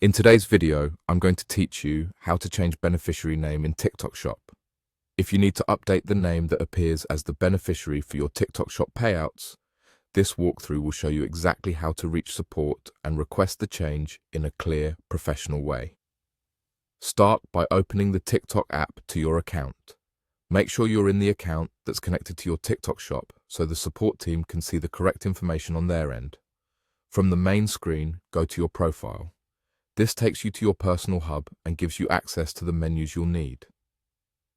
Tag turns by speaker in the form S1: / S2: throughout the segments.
S1: In today's video, I'm going to teach you how to change beneficiary name in TikTok Shop. If you need to update the name that appears as the beneficiary for your TikTok Shop payouts, this walkthrough will show you exactly how to reach support and request the change in a clear, professional way. Start by opening the TikTok app to your account. Make sure you're in the account that's connected to your TikTok Shop so the support team can see the correct information on their end. From the main screen, go to your profile. This takes you to your personal hub and gives you access to the menus you'll need.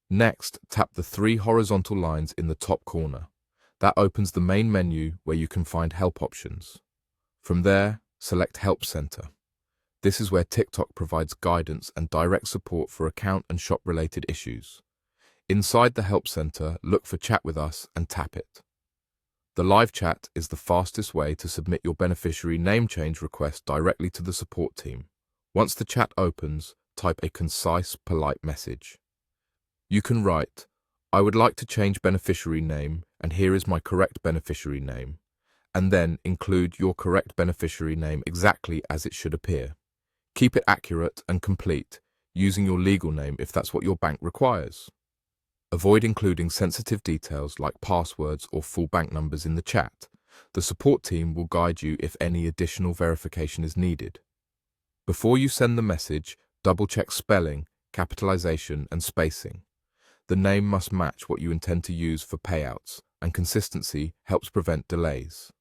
S1: Next, tap the three horizontal lines in the top corner. That opens the main menu where you can find help options. From there, select Help Center. This is where TikTok provides guidance and direct support for account and shop-related issues. Inside the Help Center, look for Chat with Us and tap it. The live chat is the fastest way to submit your beneficiary name change request directly to the support team. Once the chat opens, type a concise, polite message. You can write, "I would like to change beneficiary name, and here is my correct beneficiary name," and then include your correct beneficiary name exactly as it should appear. Keep it accurate and complete, using your legal name if that's what your bank requires. Avoid including sensitive details like passwords or full bank numbers in the chat. The support team will guide you if any additional verification is needed. Before you send the message, double-check spelling, capitalization, and spacing. The name must match what you intend to use for payouts, and consistency helps prevent delays.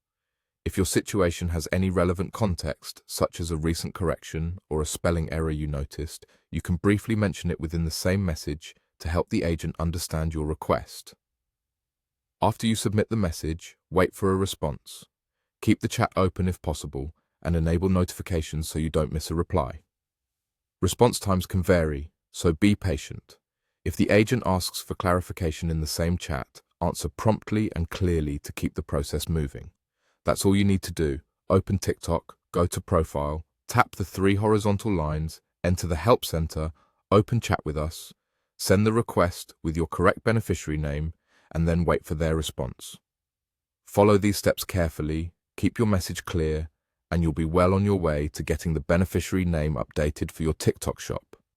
S1: If your situation has any relevant context, such as a recent correction or a spelling error you noticed, you can briefly mention it within the same message to help the agent understand your request. After you submit the message, wait for a response. Keep the chat open if possible, and enable notifications so you don't miss a reply. Response times can vary, so be patient. If the agent asks for clarification in the same chat, answer promptly and clearly to keep the process moving. That's all you need to do. Open TikTok, go to Profile, tap the three horizontal lines, enter the Help Center, open Chat with Us, send the request with your correct beneficiary name, and then wait for their response. Follow these steps carefully, keep your message clear, and you'll be well on your way to getting the beneficiary name updated for your TikTok Shop.